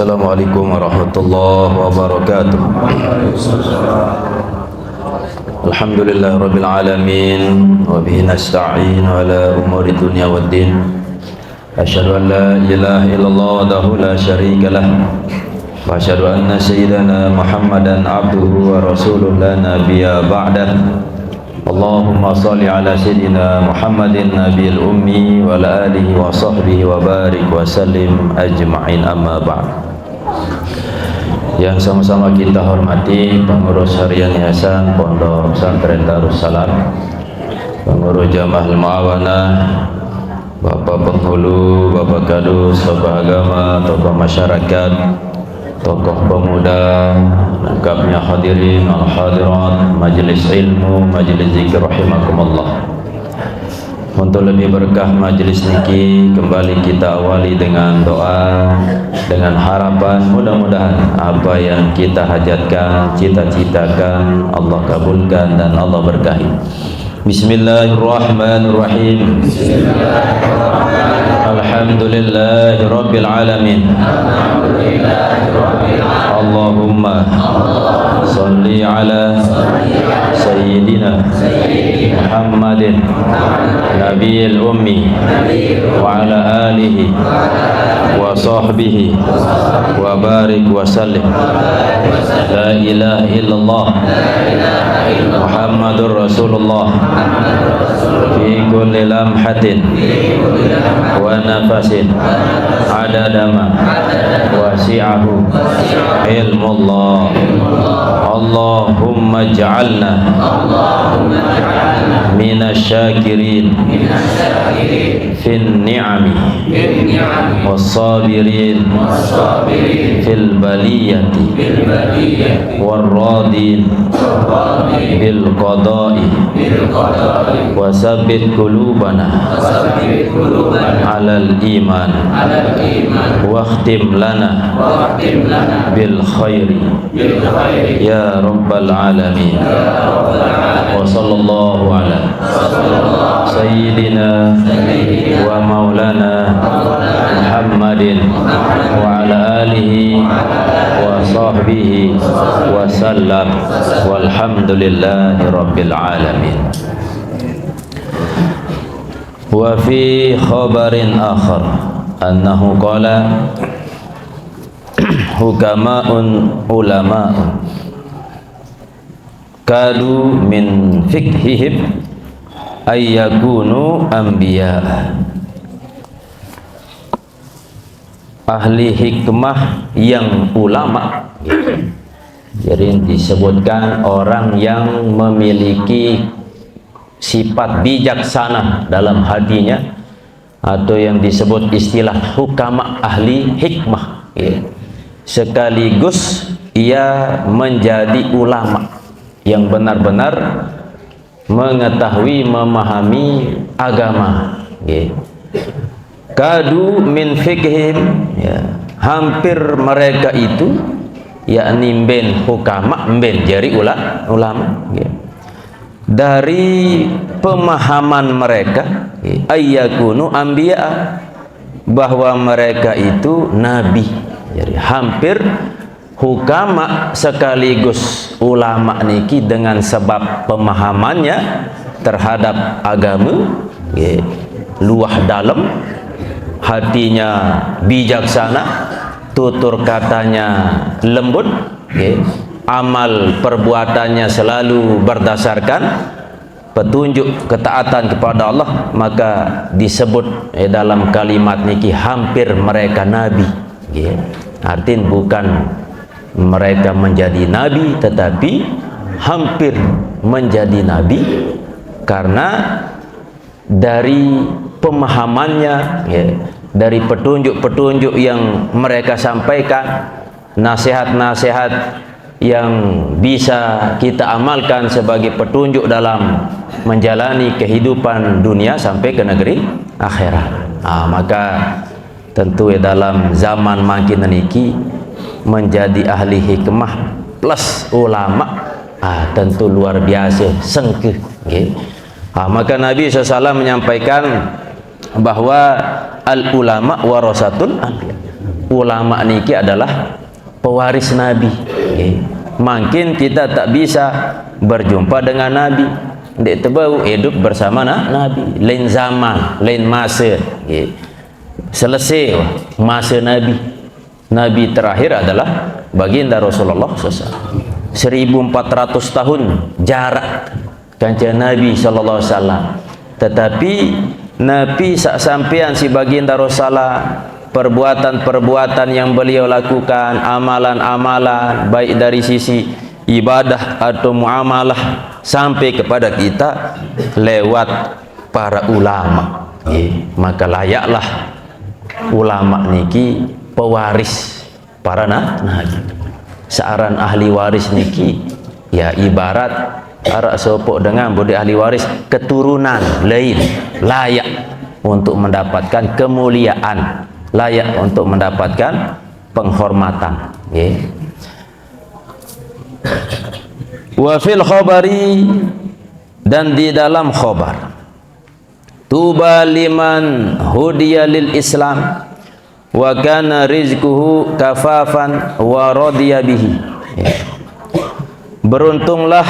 Assalamualaikum warahmatullahi wabarakatuh. Alhamdulillah rabbil alamin wa bihi nasta'in ala umuri dunya waddin. Asyhadu an la ilaha illallah wahdahu la syarika lah wa asyhadu anna sayyidana Muhammadan abduhu wa rasuluhu la nabiyya ba'dah. Allahumma salli ala sayyidina Muhammadin nabiyil ummi wa ala alihi wa sahbihi wa barik wa sallim ajma'in, amma ba'd. Yang sama-sama kita hormati pengurus harian Yayasan Pondok Pesantren Darussalam, pengurus Jamaah Al-Muawanah, Bapak Penghulu, Bapak Kadus, tokoh agama, tokoh masyarakat, tokoh pemuda, lengkapnya hadirin al-hadirat, majelis ilmu, majelis zikir rahimakumullah. Untuk lebih berkah majelis niki, kembali kita awali dengan doa, dengan harapan mudah-mudahan apa yang kita hajatkan, cita-citakan Allah kabulkan dan Allah berkahi. Bismillahirrahmanirrahim. Alhamdulillahi rabbil alamin. Allahumma salli ala sayyidina Muhammadin nabiyil ummi wa ala alihi wa sahbihi wa barik wa sallim. La ilaha illallah Muhammadur Rasulullah fi kulli lamhatin wa nafasin adada ma wasi'ahu ilmullah. Allahumma ja'alna minasyakirin fin ni'ami wassabirin fil baliyati warradin bil qada'i wasabbit qulubana alal iman wakhtim lana bil khairi ya rabbal alamin. Wa sallallahu ala sayyidina wa maulana Muhammadin wa ala alihi wa sahbihi wa sallam, walhamdulillahi rabbil alamin. Wa fi khabarin akhar annahu qala hukama'un ulama'un kadu min fikhihim ayyakunu anbiya. Ahli hikmah yang ulama, jadi disebutkan orang yang memiliki sifat bijaksana dalam hatinya, atau yang disebut istilah hukama, ahli hikmah, sekaligus ia menjadi ulama yang benar-benar mengetahui, memahami agama. Kadu min fikhim, hampir mereka itu, yakni mben hukama, mben jari ulama, dari pemahaman mereka ayyakunu anbiya, bahwa mereka itu nabi. Jadi hampir hukama sekaligus ulama niki dengan sebab pemahamannya terhadap agama, luah dalam, hatinya bijaksana, tutur katanya lembut, amal perbuatannya selalu berdasarkan petunjuk ketaatan kepada Allah, maka disebut dalam kalimat niki hampir mereka nabi. Artinya bukan mereka menjadi nabi, tetapi hampir menjadi nabi karena dari pemahamannya, dari petunjuk-petunjuk yang mereka sampaikan, nasihat-nasihat yang bisa kita amalkan sebagai petunjuk dalam menjalani kehidupan dunia sampai ke negeri akhirat. Maka tentu dalam zaman makin niki menjadi ahli hikmah plus ulama, tentu luar biasa sengkeh. Maka Nabi SAW menyampaikan bahwa al ulama warasatul anbiya, ulama niki adalah pewaris Nabi. Makin kita tak bisa berjumpa dengan Nabi, ndek tebau hidup bersama Nabi, lain zaman, lain masa. Selesai masa Nabi. Nabi terakhir adalah baginda Rasulullah SAW. 1400 tahun jarak kanjeng Nabi sallallahu alaihi wasallam. Tetapi Nabi sak sampean si baginda Rasulullah, perbuatan-perbuatan yang beliau lakukan, amalan-amalan baik dari sisi ibadah atau muamalah sampai kepada kita lewat para ulama. Maka layaklah ulama niki pewaris para nabi. Searan ahli waris niki ya ibarat arak sopok dengan budi ahli waris keturunan lain, layak untuk mendapatkan kemuliaan, layak untuk mendapatkan penghormatan. Wa fil khabari, dan di dalam khabar, tuba liman hudiya lil Islam wa kana rizquhu kafafan wa radiya bihi. Beruntunglah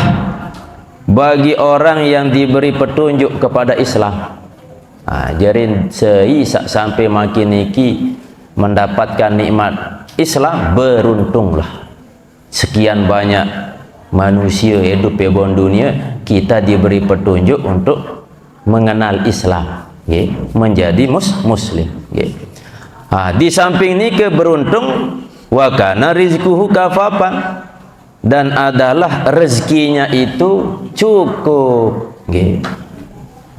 bagi orang yang diberi petunjuk kepada Islam. Jarin seisak sampai makin niki mendapatkan nikmat Islam, beruntunglah. Sekian banyak manusia hidup di dunia, kita diberi petunjuk untuk mengenal Islam, menjadi muslim. Di samping ini keberuntung, wa kana rizquhu kafafan, dan adalah rezekinya itu cukup.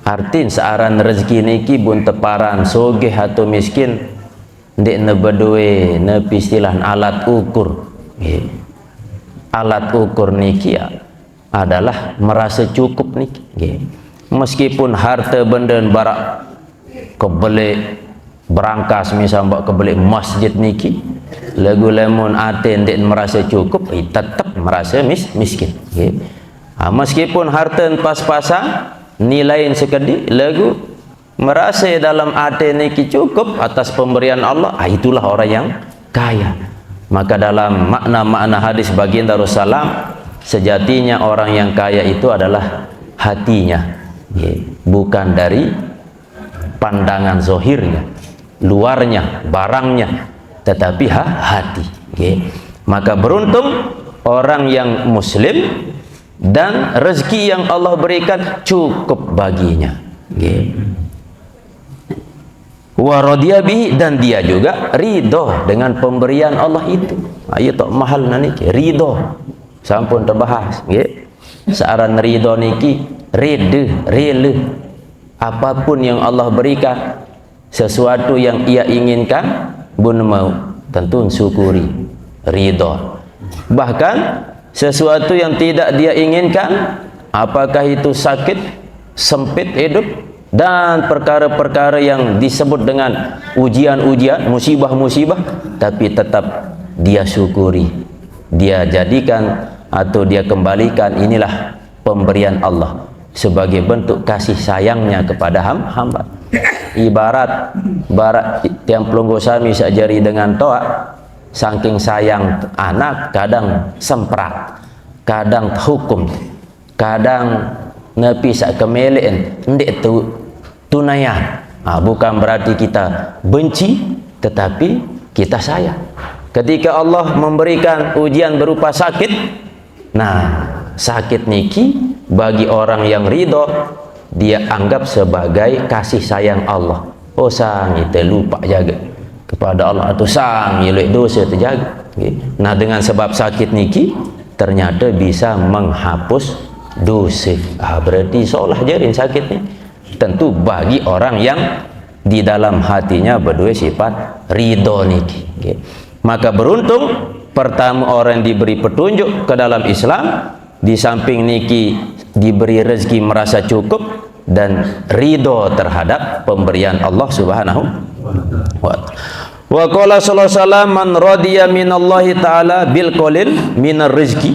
Artin searan rezeki niki bun teparan sogeh atau miskin ndek nebedue nepi istilah alat ukur. Alat ukur niki adalah merasa cukup niki. Meskipun harta benda barak kebeli berangkas, misal mbak kebeli masjid niki, lagu lemon ate ndek merasa cukup, tetap merasa miskin. Meskipun harta pas-pasan nilai sekedi, lagu merasa dalam ate niki cukup atas pemberian Allah, itulah orang yang kaya. Maka dalam makna-makna hadis baginda Rasulullah, sejatinya orang yang kaya itu adalah hatinya, bukan dari pandangan zohirnya, luarnya, barangnya, tetapi hati. Maka beruntung orang yang muslim dan rezeki yang Allah berikan cukup baginya. Wa radiya bihi, dan dia juga ridho dengan pemberian Allah itu. Ayo tok mahal niki ridho. Sampun terbahas. Searan ridho niki rela apapun yang Allah berikan, sesuatu yang ia inginkan bun mau, tentu syukuri, ridho. Bahkan sesuatu yang tidak dia inginkan, apakah itu sakit, sempit hidup, dan perkara-perkara yang disebut dengan ujian-ujian, musibah-musibah, tapi tetap dia syukuri, dia jadikan atau dia kembalikan inilah pemberian Allah sebagai bentuk kasih sayangnya kepada hamba. Ibarat yang pelunggu sami sajari dengan toa, saking sayang anak kadang semprat, kadang hukum, kadang nepi sak kemelean ndek tunayan. Bukan berarti kita benci, tetapi kita sayang. Ketika Allah memberikan ujian berupa sakit, nah sakit niki bagi orang yang ridho, dia anggap sebagai kasih sayang Allah. Oh sang itu lupa jaga kepada Allah, atau sang ilek dosa terjaga. Nah dengan sebab sakit niki ternyata bisa menghapus dosa. Berarti seolah jarin sakit ni tentu bagi orang yang di dalam hatinya berdua sifat ridho niki. Maka beruntung pertama orang diberi petunjuk ke dalam Islam, di samping niki diberi rezeki merasa cukup dan ridho terhadap pemberian Allah Subhanahu wa ta'ala. Wa qala sallallahu alaihi wasallam, man radiya minallahi ta'ala bil qalil minar rizki.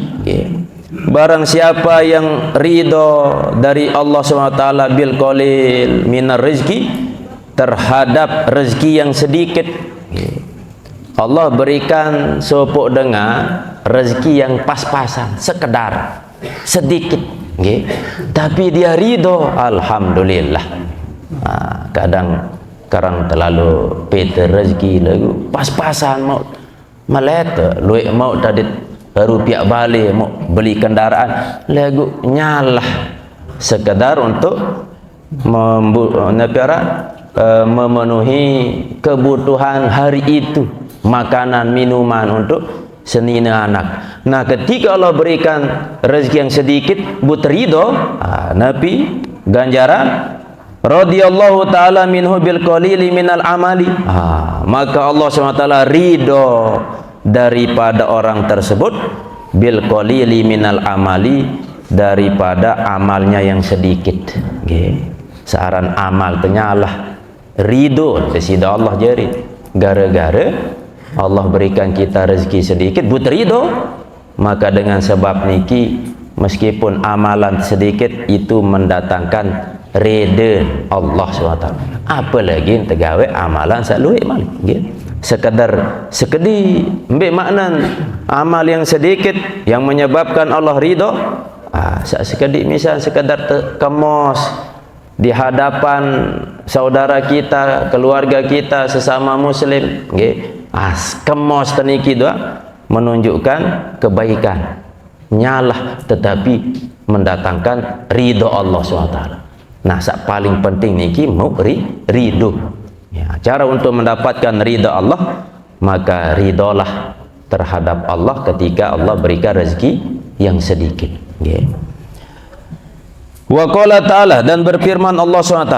Barang siapa yang ridho dari Allah Subhanahu wa ta'ala bil qalil minar rizki, terhadap rezeki yang sedikit. Allah berikan sopok dengar rezeki yang pas-pasan, sekedar sedikit, okay? Tapi dia ridho, alhamdulillah. Kadang terlalu peta rezeki lagu pas-pasan mau meleta, luik mau tadi baru piak balik mau beli kendaraan lagu nyalah sekedar untuk memenuhi kebutuhan hari itu, makanan minuman untuk senina anak. Nah, ketika Allah berikan rezeki yang sedikit but ridho, Nabi ganjaran radhiyallahu ta'ala minhu bil qalili minal amali, maka Allah SWT ridho daripada orang tersebut bil qalili minal amali, daripada amalnya yang sedikit. Searan amal tenyalah ridho sesida Allah jari gara-gara Allah berikan kita rezeki sedikit but ridho, maka dengan sebab niki meskipun amalan sedikit itu mendatangkan reda Allah SWT. Apalagi tegawe amalan saluik malik sekedar ambil makna amal yang sedikit yang menyebabkan Allah ridho. Sekedar misal sekedar kemos di hadapan saudara kita, keluarga kita, sesama muslim, kemos teniki doa menunjukkan kebaikan, nyalah tetapi mendatangkan ridho Allah SWT. Nah, paling penting niki mau ridho. Cara untuk mendapatkan ridho Allah, maka ridholah terhadap Allah ketika Allah berikan rezeki yang sedikit. Wa qala ta'ala, dan berfirman Allah SWT,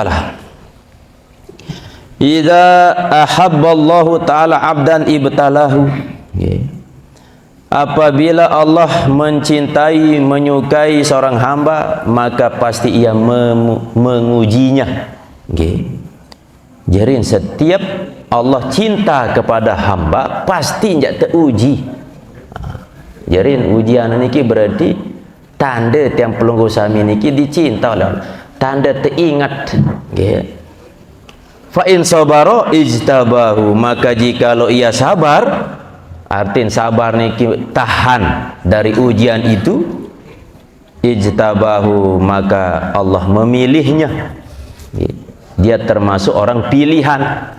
idza ahabballahu ta'ala abdan ibtalahu, apabila Allah mencintai, menyukai seorang hamba, maka pasti ia mengujinya. Jadi setiap Allah cinta kepada hamba pasti tidak teruji. Jadi ujian niki berarti tanda tiang pelunggu sami niki dicinta oleh Allah, tanda teringat. Fa in sabara ijtabahu, maka jikalau ia sabar, artin sabar niki tahan dari ujian itu, ijtabahu, maka Allah memilihnya. Dia termasuk orang pilihan.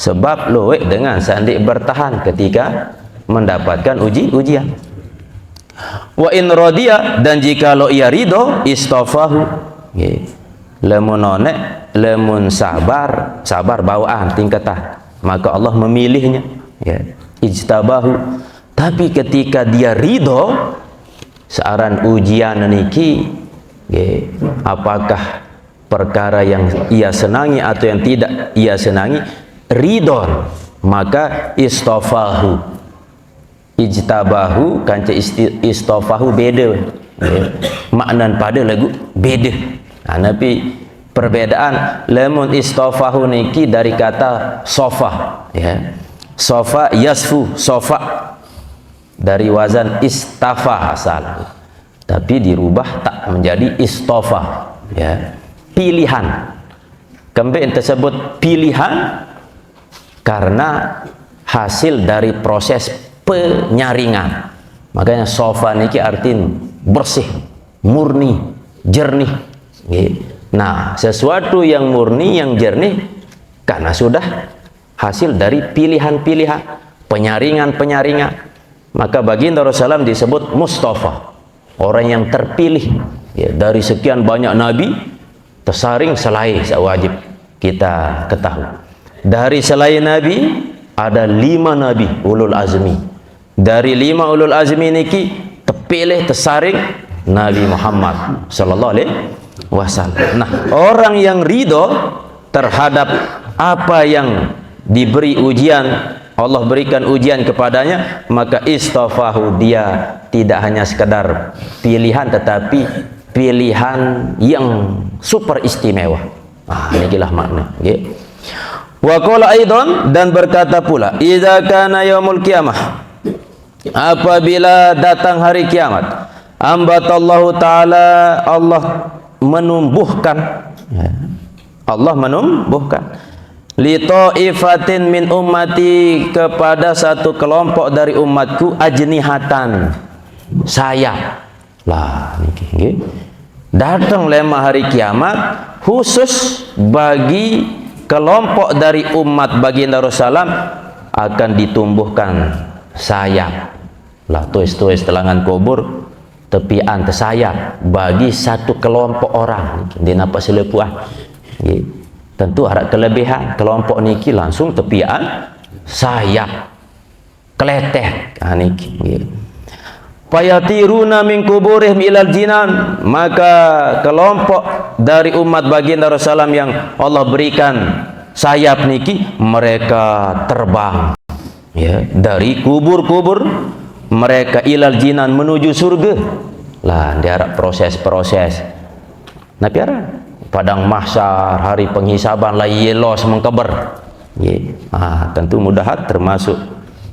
Sebab loe dengan sandik bertahan ketika mendapatkan ujian. Wa in radiya, dan jikalau ia ridho, istafahu, lemun nonek, lemun sabar bawaan tingkatan, maka Allah memilihnya. Ijtabahu. Tapi ketika dia ridho searan ujian niki, apakah perkara yang ia senangi atau yang tidak ia senangi, ridho, maka istafahu. Ijtabahu kanca istafahu beda, maknan pada lagu beda. Tapi perbedaan lemun istafahu niki dari kata sofa, sofa yasfu, sofa dari wazan istafa asal, tapi dirubah tak menjadi istafa, pilihan. Kembali tersebut pilihan karena hasil dari proses penyaringan. Makanya sofa niki artin bersih, murni, jernih. Nah, sesuatu yang murni, yang jernih karena sudah hasil dari pilihan-pilihan, penyaringan. Maka baginda Rasulullah disebut Mustafa, orang yang terpilih. Dari sekian banyak nabi tersaring selai wajib kita ketahui. Dari selain nabi ada 5 nabi ulul azmi. Dari 5 ulul azmi niki terpilih tersaring Nabi Muhammad sallallahu alaihi wasallam. Nah, orang yang ridho terhadap apa yang diberi ujian, Allah berikan ujian kepadanya, maka istafahu, dia tidak hanya sekedar pilihan tetapi pilihan yang super istimewa. Inilah makna. Wa qala aidan, dan berkata pula, idza kana yaumul qiyamah, apabila datang hari kiamat, ambatallahu ta'ala, Allah menumbuhkan li ta'ifatin min ummati, kepada satu kelompok dari umatku, ajnihatan, sayap. Lah niki nggih. Datang lema hari kiamat khusus bagi kelompok dari umat baginda Rasulullah akan ditumbuhkan sayap. Lah tuis-tuis telangan kubur tepian tersayap bagi satu kelompok orang. Dia nampak selepuan. Tentu ada kelebihan kelompok niki langsung tepian sayap keleteh niki. Fayatiruna min kuburihim ilal jinan, maka kelompok dari umat baginda Rasulullah yang Allah berikan sayap niki, mereka terbang ya dari kubur-kubur mereka ilal jinan, menuju surga. Lah diharap proses-proses nabi arah padang mahsyar, hari penghisaban lah yelos mengkeber. Tentu mudahat termasuk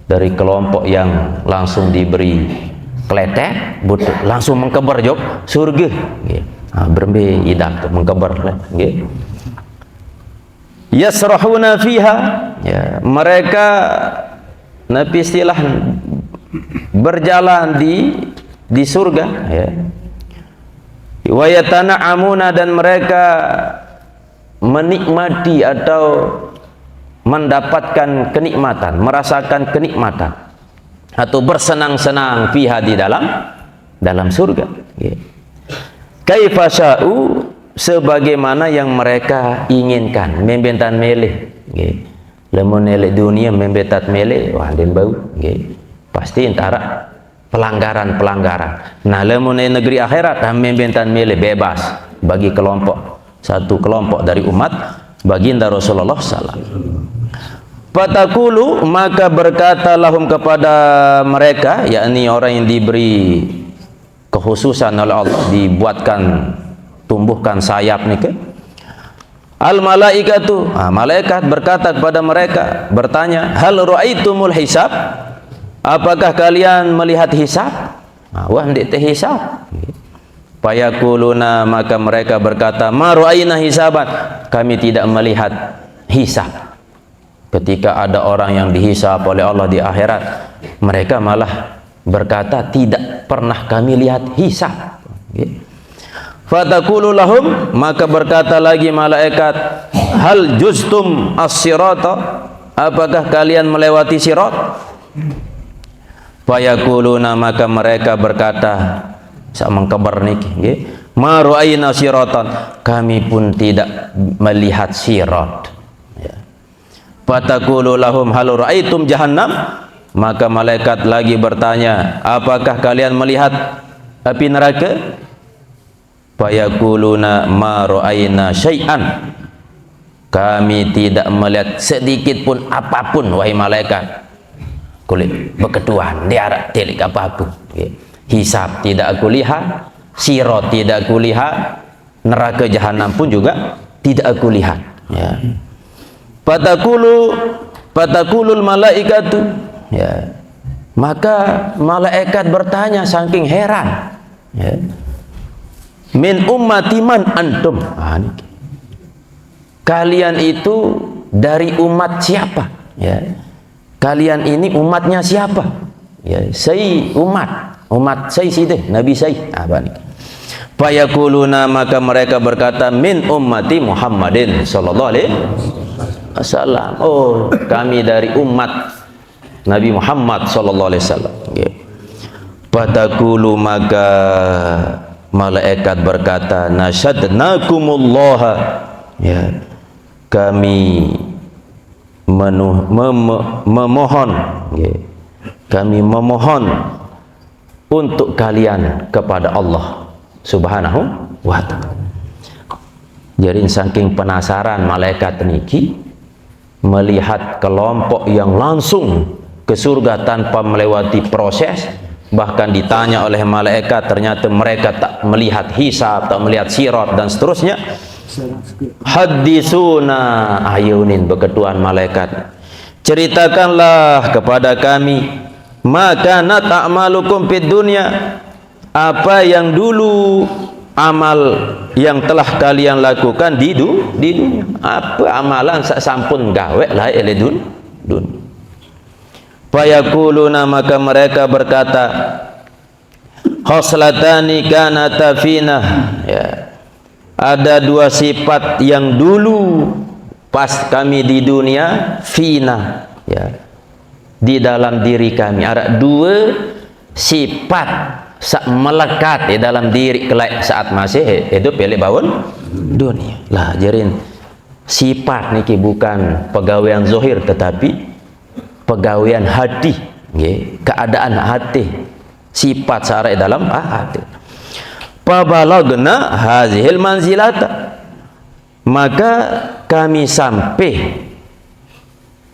dari kelompok yang langsung diberi kletek butuh langsung mengkeber jok surga. Berembe idak mengkeber nggih. Yasrahuna fiha, ya, mereka nabi istilah berjalan di surga ya. Wa yatana'amuna, dan mereka menikmati atau mendapatkan kenikmatan, merasakan kenikmatan atau bersenang-senang fiha, di dalam surga ya. Kaifa sya'u, sebagaimana yang mereka inginkan, membentan meleh nggih. Lamun elek dunia membetat meleh, wah den bau nggih. Pasti antara pelanggaran-pelanggaran. Nah, lamun negeri akhirat membentan milih bebas bagi satu kelompok dari umat baginda Rasulullah sallallahu. Fatakulu, maka berkata lahum kepada mereka, yakni orang yang diberi kekhususan oleh Allah, dibuatkan tumbuhkan sayap nih, al malaikatu, malaikat berkata kepada mereka, bertanya, hal ra'aitumul hisab, apakah kalian melihat hisab? Wah ndik teh hisab. Payakuluna, maka mereka berkata, ma ra'ayna hisaban, kami tidak melihat hisab. Ketika ada orang yang dihisab oleh Allah di akhirat, mereka malah berkata, tidak pernah kami lihat hisab. Fatakulu lahum, maka berkata lagi malaikat, hal juztum as-sirata, apakah kalian melewati sirat? Fayakuluna, maka mereka berkata, sama kabar niki, ma ra'ayna siratan, kami pun tidak melihat sirat. Fatakulu lahum hal ra'aitum jahannam, maka malaikat lagi bertanya, apakah kalian melihat api neraka? Fayakuluna ma ra'ayna syai'an, kami tidak melihat sedikit pun apapun, wahai malaikat. Kulit berketuan diarak telik apapun. Hisab tidak aku lihat, sirat tidak aku lihat, neraka jahanam pun juga tidak aku lihat ya. Fatakulul malaikatu, ya, maka malaikat bertanya saking heran ya, min ummati man antum, kalian itu dari umat siapa ya, kalian ini umatnya siapa ya, saya umat saya sih deh, nabi saya apa nih. Fayakuluna, maka mereka berkata, min ummati Muhammadin sallallahu alaihi wasallam, oh kami dari umat Nabi Muhammad sallallahu alaihi wasallam. Fatakulu, maka malaikat berkata, nasyadnakumullah, ya, kami memohon, kami memohon untuk kalian kepada Allah subhanahu wa ta'ala. Jadi saking penasaran malaikat niki melihat kelompok yang langsung ke surga tanpa melewati proses, bahkan ditanya oleh malaikat, ternyata mereka tak melihat hisab, tak melihat sirat dan seterusnya. Hadisuna, ayunin, berketuan malaikat, ceritakanlah kepada kami, maka ta'malukum fid dunya, apa yang dulu amal yang telah kalian lakukan di dunia. Apa amalan sak sampun gawe lah ele dunia. Fayaquluna, maka mereka berkata, khoslatani kanata fina, ya, ada dua sifat yang dulu pas kami di dunia, fina, ya, di dalam diri kami ada dua sifat sak melekat di dalam diri kelak saat masih hidup pilih bangun dunia lah. Jerin sifat niki bukan pegawaian zahir tetapi pegawaian hati, keadaan hati, sifat sarai dalam hati. Pabalagna hazihil manzilata, maka kami sampai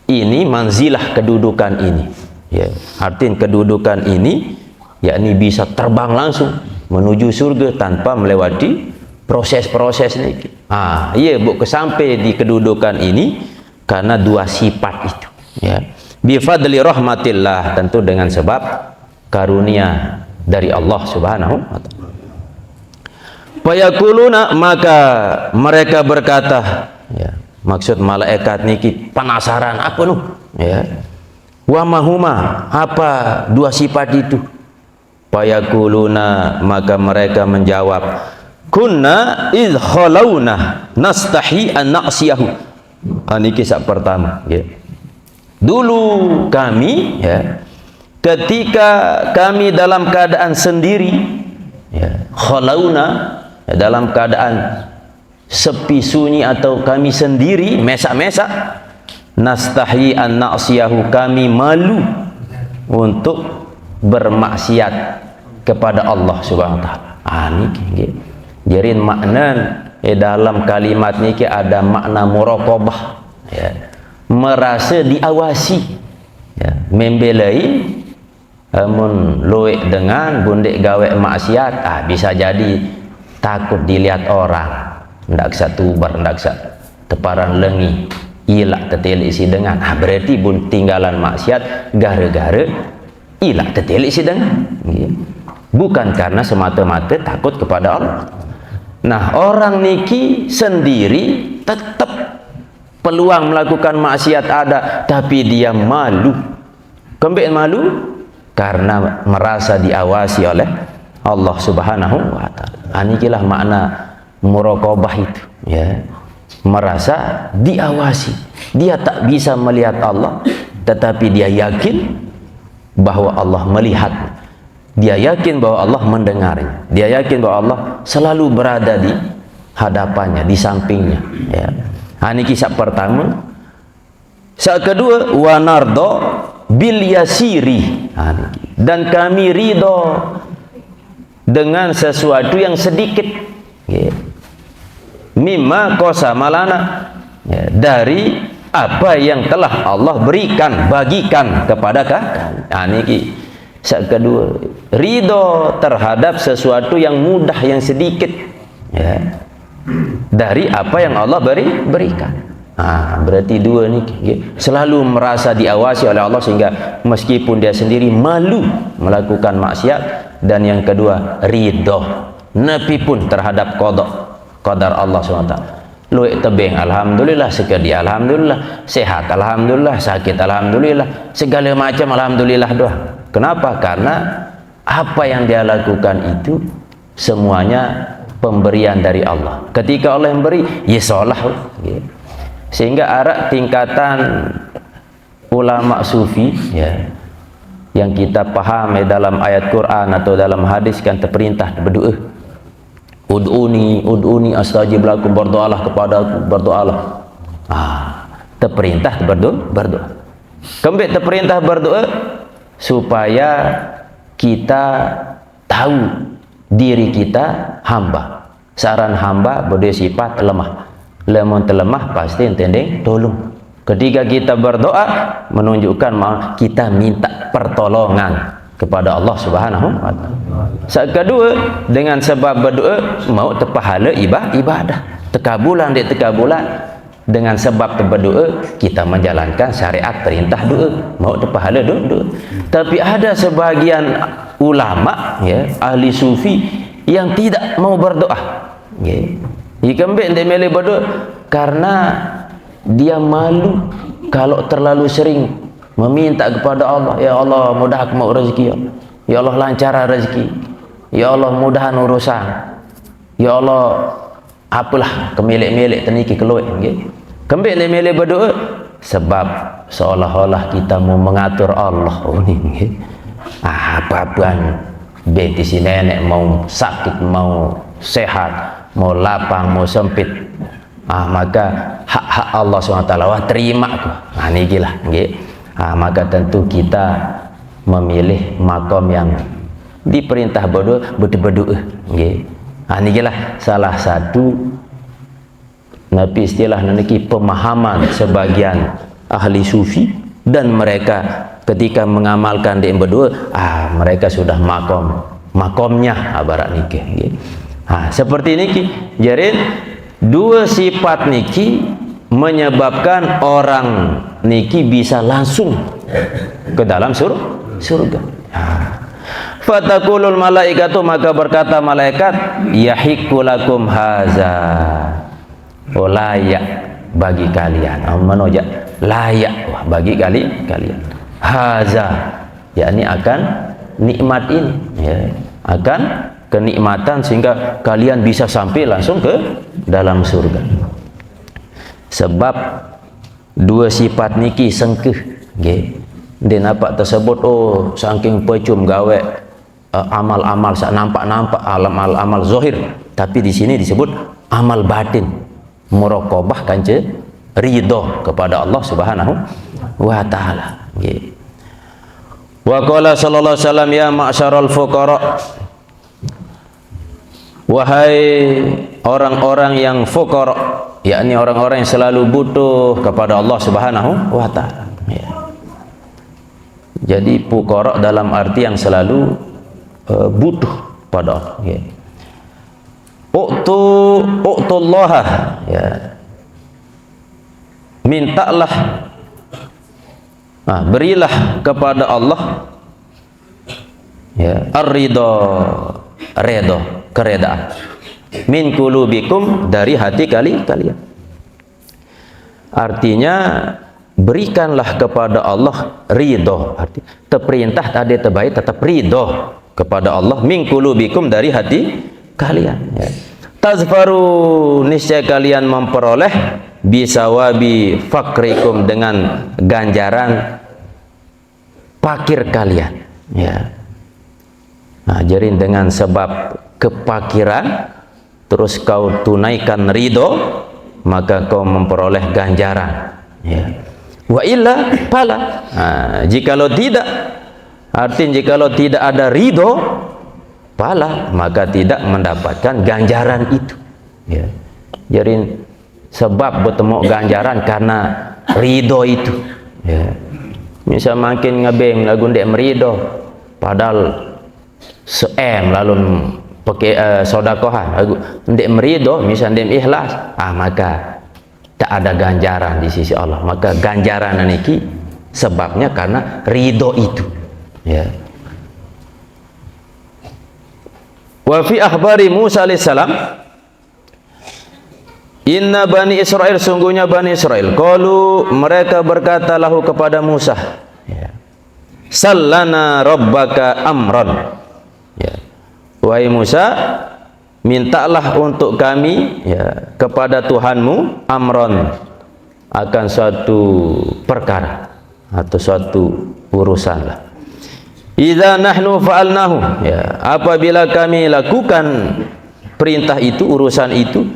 ini manzilah, kedudukan ini, ya, artinya kedudukan ini yakni bisa terbang langsung menuju surga tanpa melewati proses-proses ini. Iya bu, kesampai di kedudukan ini karena dua sifat itu, ya. Bifadli rahmatillah, tentu dengan sebab karunia dari Allah subhanahu wa ta'ala. Fayaquluna, maka mereka berkata, ya, maksud malaikat niki penasaran apa nu, ya, wa mahuma, apa dua sifat itu? Fayaquluna, maka mereka menjawab, kunna idh khalawna nastahi an na'siyahu. Ini kisah pertama, ya. Dulu kami, ya, ketika kami dalam keadaan sendiri, ya, khalawna, ya, dalam keadaan sepi sunyi atau kami sendiri, mesak-mesak, nastahi an na'siyahu, kami malu untuk bermaksiat kepada Allah subhanahu wa ta'ala. Niki jerin makna dalam kalimat niki ada makna muraqabah, ya, merasa diawasi, ya, membelai amun loek dengan bundek gawe maksiat, bisa jadi takut dilihat orang, ndak satu bar, ndak teparan lengi ilak tetel isi dengan, berarti bun tinggalan maksiat gara-gara ilak tetel isi dengan, bukan karena semata-mata takut kepada Allah. Nah, orang niki sendiri tetap peluang melakukan maksiat ada, tapi dia malu. Kembali malu karena merasa diawasi oleh Allah subhanahu wa ta'ala. Inilah makna muraqabah itu, ya, merasa diawasi. Dia tak bisa melihat Allah, tetapi dia yakin bahwa Allah melihat. Dia yakin bahwa Allah mendengarnya. Dia yakin bahwa Allah selalu berada di hadapannya, di sampingnya, ya. Ini kisah pertama. Kisah kedua, wa nardo bil yasiri, dan kami ridho dengan sesuatu yang sedikit, ya, mimma qasamalana, ya, dari apa yang telah Allah berikan, bagikan kepada kami. Ini kisah kedua, ridho terhadap sesuatu yang mudah, yang sedikit, ya, dari apa yang Allah berikan. Berarti dua ni selalu merasa diawasi oleh Allah sehingga meskipun dia sendiri malu melakukan maksiat, dan yang kedua ridho, nepi pun terhadap qadar Allah SWT. Luik tebing alhamdulillah, sekedi alhamdulillah, sehat alhamdulillah, sakit alhamdulillah, segala macam alhamdulillah doa. Kenapa? Karena apa yang dia lakukan itu semuanya pemberian dari Allah. Ketika Allah yang beri, ya salah, ya. Sehingga arah tingkatan ulama sufi, ya, yang kita paham dalam ayat Quran atau dalam hadis kan terperintah berdoa. Ud'uni astajib lakum, berdoalah kepadaku, berdoalah. Terperintah berdoa. Kembali terperintah berdoa supaya kita tahu diri kita hamba. Saran hamba berdua sifat lemah. Lemon terlemah pasti entendeng tolong. Ketika kita berdoa menunjukkan kita minta pertolongan kepada Allah subhanahu wa ta'ala. Saat kedua, dengan sebab berdoa mau terpahala ibadah, tekabulan di tekabulan. Dengan sebab berdoa kita menjalankan syariat perintah doa, mau terpahala doa. Tapi ada sebagian ulama, ya, ahli sufi yang tidak mau berdoa. Ikambek dia milih berdoa karena dia malu kalau terlalu sering meminta kepada Allah, ya Allah mudah aku mau rezeki, ya Allah lancar rezeki, ya Allah mudahan urusan, ya Allah apalah kemilik-milik teniki keluar. Kambek dia milih berdoa sebab seolah-olah kita mau mengatur Allah. Apa-apaan beti si nenek mau sakit, mau sehat, mau lapang, mau sempit, maka hak-hak Allah SWT wah terima aku. Ini gila, maka tentu kita memilih makom yang diperintah berdoa. Ini gila salah satu Nabi istilah nanti pemahaman sebagian ahli sufi, dan mereka ketika mengamalkan dia berdoa, mereka sudah makomnya barat niki. Seperti niki, jadi dua sifat niki menyebabkan orang niki bisa langsung ke dalam surga. Fatakulul malaikatu, maka berkata malaikat, yahiqqu lakum haza, layak bagi kalian, menojak layak bagi kalian haza, yakni akan nikmat ini, akan kenikmatan sehingga kalian bisa sampai langsung ke dalam surga. Sebab dua sifat niki sengkeh, dia nampak tersebut saking pecum gawe amal-amal sak nampak-nampak amal zahir, tapi di sini disebut amal batin, muraqabah kance ridho kepada Allah Subhanahu wa taala. Wa qala sallallahu alaihi wasallam, ya ma'syaral fuqara, wahai orang-orang yang fuqara, yakni orang-orang yang selalu butuh kepada Allah Subhanahu wa taala. Jadi fuqara dalam arti yang selalu butuh pada Allah. U'tullaha, mintalah, berilah kepada Allah ar-ridha, redha, keredaan, min qulubikum, dari hati kalian. Artinya berikanlah kepada Allah ridho, arti terperintah tadi terbaik tetap ridho kepada Allah, min qulubikum, dari hati kalian. Tazfaru, niscaya kalian memperoleh bisawabi fakrikum, dengan ganjaran fakir kalian. Jadi dengan sebab kepakiran terus kau tunaikan ridho, maka kau memperoleh ganjaran. Wa illa pala, jikalau tidak, artinya jikalau tidak ada ridho pala, maka tidak mendapatkan ganjaran itu. Jadi sebab bertemu ganjaran karena ridho itu. Misal makin ngebeng lagu ndek merido, padahal seem lalu pakai sodakohan lagu ndek merido, misal ndek ikhlas, maka tak ada ganjaran di sisi Allah. Maka ganjaran niki sebabnya karena ridho itu. Wa fi akhbari Musa alaihissalam, inna bani Israel, sungguhnya bani Israel, qalu, mereka berkata lahu kepada Musa, sallana rabbaka amran, wahai Musa, mintalah untuk kami, kepada Tuhanmu, amron, akan suatu perkara atau suatu urusan lah. Idza nahnu fa'alnahu, apabila kami lakukan perintah itu, urusan itu,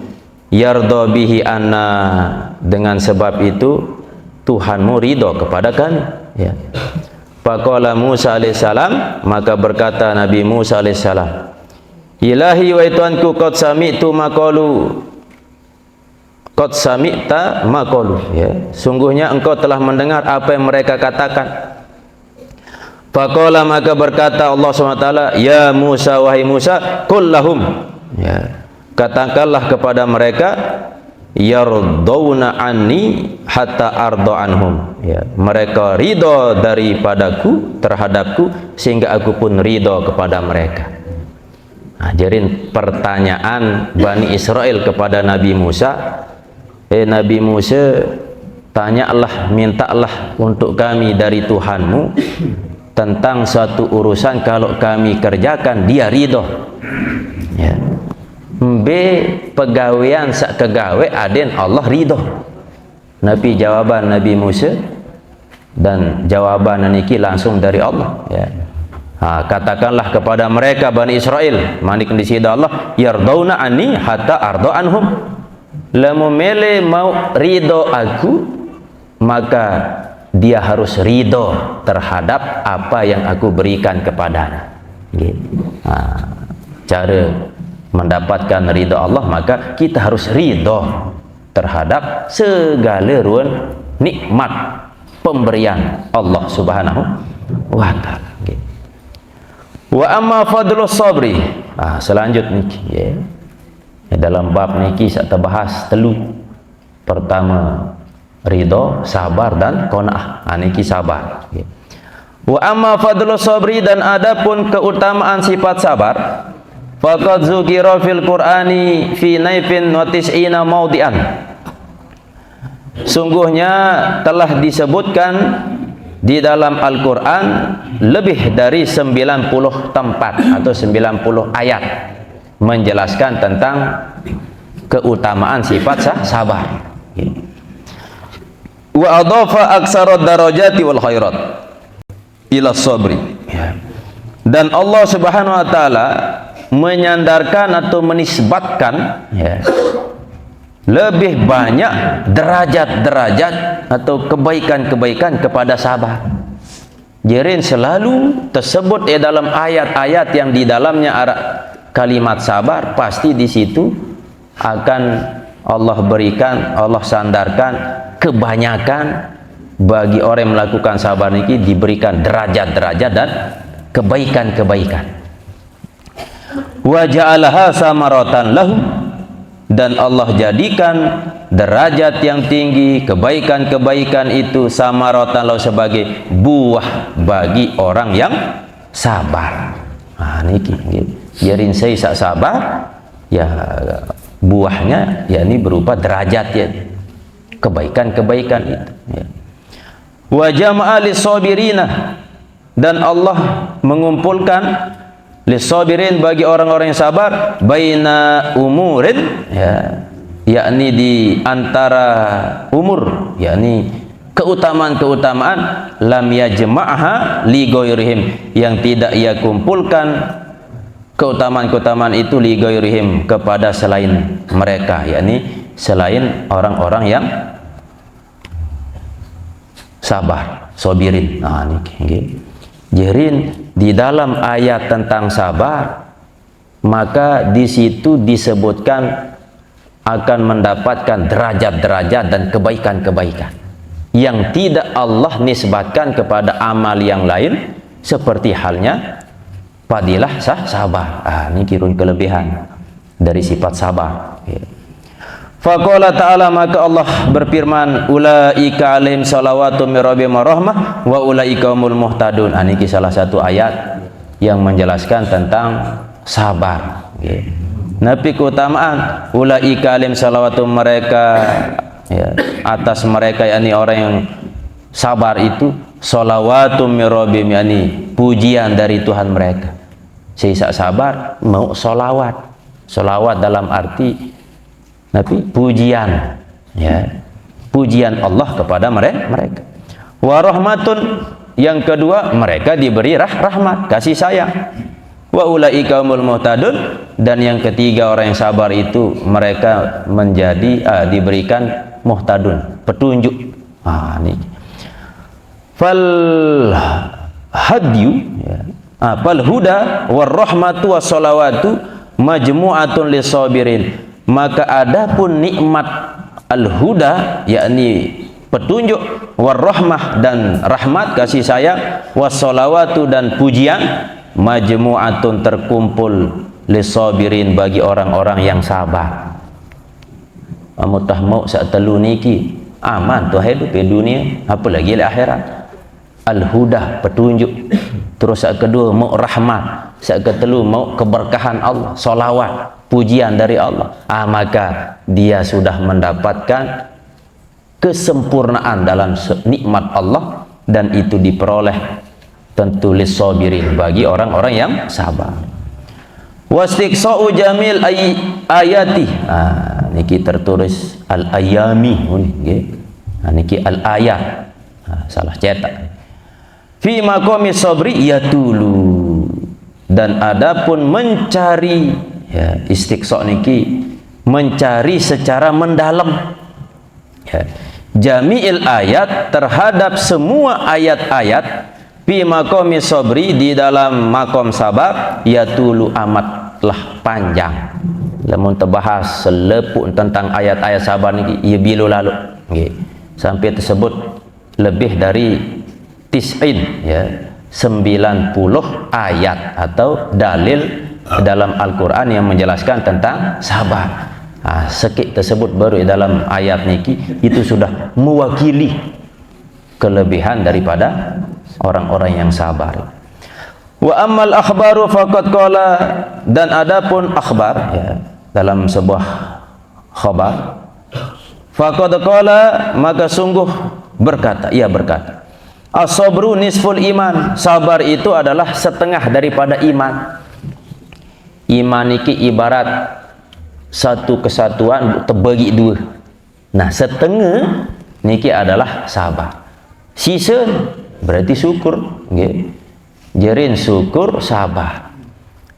yardha bihi anna, dengan sebab itu Tuhanmu ridho kepada kami. Faqala Musa alaihissalam, maka berkata Nabi Musa alaihissalam, ilahi wa Tuhanku, qad sami'tu maqalu, qad sami'ta maqalu, sungguhnya engkau telah mendengar apa yang mereka katakan. Faqala, maka berkata Allah SWT, ya Musa, wahai Musa, qul lahum, katakanlah kepada mereka, yardawna anni hatta arda anhum, mereka ridho daripadaku, terhadapku, sehingga aku pun ridho kepada mereka. Jerin pertanyaan Bani Israel kepada Nabi Musa, Nabi Musa, tanyalah, mintalah untuk kami dari Tuhanmu tentang suatu urusan, kalau kami kerjakan dia ridho. Ya. B pegawaian sak kegawe aden Allah ridho. Nabi jawaban Nabi Musa, dan jawaban niki langsung dari Allah. Ya. Katakanlah kepada mereka Bani Israel, manik di sini Allah, yardauna anni hatta ardo anhum. Lamu mele mau ridho aku, maka dia harus ridho terhadap apa yang aku berikan kepadanya. Gitu. Cara mendapatkan ridho Allah, maka kita harus ridho terhadap segala ruang nikmat pemberian Allah Subhanahu wa Ta'ala. Gitu. Wa amma fadlus sabri. Selanjutnya ya. Dalam bab niki saya bahas telu. Pertama ridho, sabar dan qanaah. Niki sabar. Ya. Wa amma fadlus sabri, dan adapun keutamaan sifat sabar, faqad zukira fil Qur'ani fi naifin wa tis'ina maudian. Sungguhnya telah disebutkan di dalam Al-Quran lebih dari 90 tempat atau 90 ayat menjelaskan tentang keutamaan sifat sabar. Wa adhafa aksarad darajati wal khairat ila sabri. Dan Allah Subhanahu wa Ta'ala menyandarkan atau menisbatkan lebih banyak derajat-derajat atau kebaikan-kebaikan kepada sabar. Jerin selalu tersebut dalam ayat-ayat yang di dalamnya ada kalimat sabar, pasti di situ akan Allah berikan, Allah sandarkan kebanyakan bagi orang yang melakukan sabar ini, diberikan derajat-derajat dan kebaikan-kebaikan. Wa ja'alaha samaratan lahum, dan Allah jadikan derajat yang tinggi, kebaikan-kebaikan itu samaratan lahu, sebagai buah bagi orang yang sabar. Niki jarin saya sak sabar ya, buahnya ya ini berupa derajat ya, kebaikan-kebaikan itu ya. Wa jama'a lis-sabirina, dan Allah mengumpulkan lis-sabirin bagi orang-orang yang sabar, baina umurin ya, yakni di antara umur, yakni keutamaan-keutamaan, lam yajma'ha li ghairihim, yang tidak ia kumpulkan keutamaan-keutamaan itu li ghairihim, kepada selain mereka, yakni selain orang-orang yang sabar, sabirin. Niki jerin di dalam ayat tentang sabar, maka di situ disebutkan akan mendapatkan derajat-derajat dan kebaikan-kebaikan yang tidak Allah nisbatkan kepada amal yang lain, seperti halnya fadilah sabar. Ini kirun kelebihan dari sifat sabar. Faqala ta'ala, maka Allah berfirman, ulaika alaihim salawatu mir rabbihim wa rahmah wa ulaika humul muhtadun. Ini salah satu ayat yang menjelaskan tentang sabar. Nabi keutamaan ulaika alaihim salawatu, mereka ya, atas mereka, yakni orang yang sabar itu, salawatu mir rabbihim, yakni pujian dari Tuhan mereka. Sisa sabar mau solawat, solawat dalam arti Nabi pujian ya, pujian Allah kepada mereka. Wa rahmatun, yang kedua mereka diberi rahmat, kasih sayang. Wa ulaika humul muhtadun, dan yang ketiga orang yang sabar itu mereka menjadi diberikan muhtadun, petunjuk. Ini fal hadyu ya, fal huda war rahmatu was salawatu majmu'atun lisabirin. Maka adapun nikmat al-huda, yakni petunjuk, warahmah, dan rahmat, kasih sayang, wassalawatu, dan pujian, majmu'atun, terkumpul, lisabirin, bagi orang-orang yang sabar. Amutah mau saat telu niki aman tuh hidup di dunia, apalagi di akhirat. Al-huda, petunjuk. Terus saat kedua mau rahmat, sak ketelu mau keberkahan Allah, solawat, pujian dari Allah, maka dia sudah mendapatkan kesempurnaan dalam nikmat Allah, dan itu diperoleh tentu lis-sabirin, bagi orang-orang yang sabar. Wastiqsa'u jamil ayati, niki tertulis al-ayami, nggih. Niki al-ayat, salah cetak. Fi maqami sabri yatulu, dan adapun mencari, ya, istiqsa niki mencari secara mendalam, ya, jami'il ayat, terhadap semua ayat-ayat, fi maqami sabri, di dalam makom sabar, yatulu, amatlah panjang. Lamun terbahas selepuk tentang ayat-ayat sabar niki ia bilu lalu, nggih, sampai tersebut lebih dari 90, ya, 90 ayat atau dalil dalam Al-Quran yang menjelaskan tentang sabar. Sekit tersebut baru dalam ayat niki itu sudah mewakili kelebihan daripada orang-orang yang sabar. Wa ammal akhbaru faqad qala, dan adapun akhbar, ya, dalam sebuah khabar, faqad qala, maka sungguh berkata, ia berkata, as-sabru nisful iman, sabar itu adalah setengah daripada iman. Iman iki ibarat satu kesatuan terbagi dua. Nah, setengah niki adalah sabar. Sisa berarti syukur, nggih. Jerin syukur, sabar.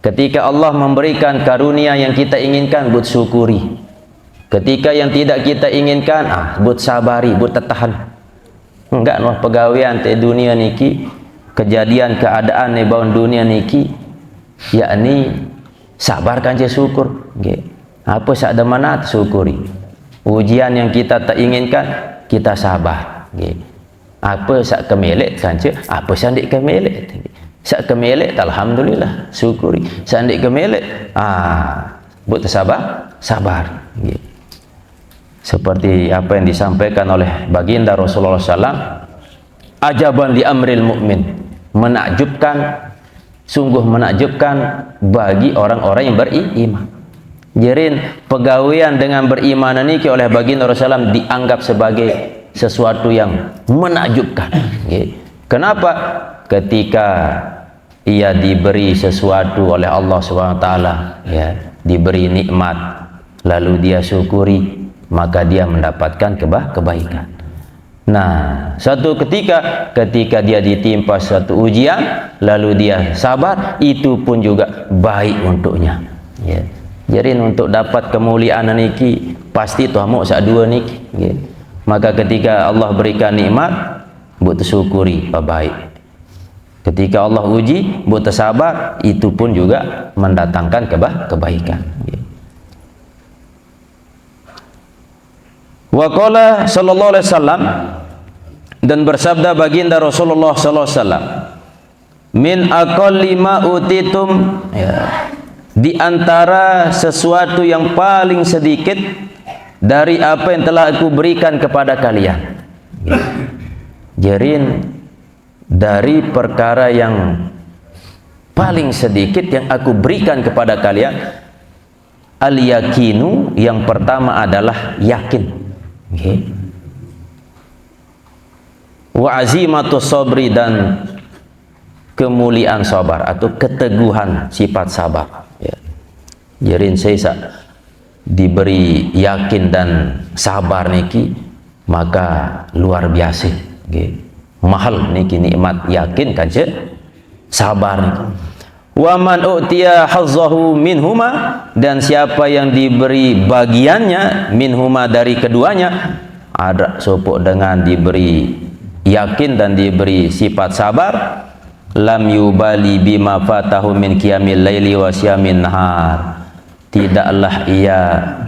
Ketika Allah memberikan karunia yang kita inginkan, buat syukuri. Ketika yang tidak kita inginkan, buat sabari, buat tertahan. Enggak noh pegawaian di dunia niki, kejadian keadaan di bawah dunia niki, yakni sabarkan je syukur, nggih. Apa sak ada mana syukuri. Ujian yang kita tak inginkan, kita sabar, nggih. Apa sak kemelek kanca, apa sandik kemelek, sak kemelek alhamdulillah syukuri, sandik kemelek buat sabar, sabar, nggih. Seperti apa yang disampaikan oleh baginda Rasulullah SAW, ajaban li amril mu'min, menakjubkan, sungguh menakjubkan bagi orang-orang yang beriman. Jerin pegawaian dengan beriman ini oleh baginda Rasulullah SAW dianggap sebagai sesuatu yang menakjubkan. Kenapa? Ketika ia diberi sesuatu oleh Allah SWT, ya, diberi nikmat, lalu dia syukuri, maka dia mendapatkan kebaikan. Nah, suatu ketika dia ditimpa suatu ujian, lalu dia sabar, itu pun juga baik untuknya, ya. Jadi untuk dapat kemuliaan niki pasti tuhamuk sak dua niki, ya. Maka ketika Allah berikan nikmat, buat syukuri, baik. Ketika Allah uji, buat sabar, itu pun juga mendatangkan kebaikan, ya. Wa qala sallallahu alaihi wasallam, dan bersabda baginda Rasulullah sallallahu alaihi wasallam, min aqalli ma utitum, ya, di antara sesuatu yang paling sedikit dari apa yang telah aku berikan kepada kalian. Jerin dari perkara yang paling sedikit yang aku berikan kepada kalian, al yakinu, yang pertama adalah yakin. Okay. Wa azimatu sabri, dan kemuliaan sabar atau keteguhan sifat sabar, ya. Jadi saya diberi yakin dan sabar niki, maka luar biasa, okay. Mahal niki nikmat yakin kaje sabar niki. Wa man u'tiya hazzahu minhuma, dan siapa yang diberi bagiannya minhuma dari keduanya, ada sopok dengan diberi yakin dan diberi sifat sabar, lam yubali bima fatahu min qiyamil laili wa siyamin nahar, tidaklah ia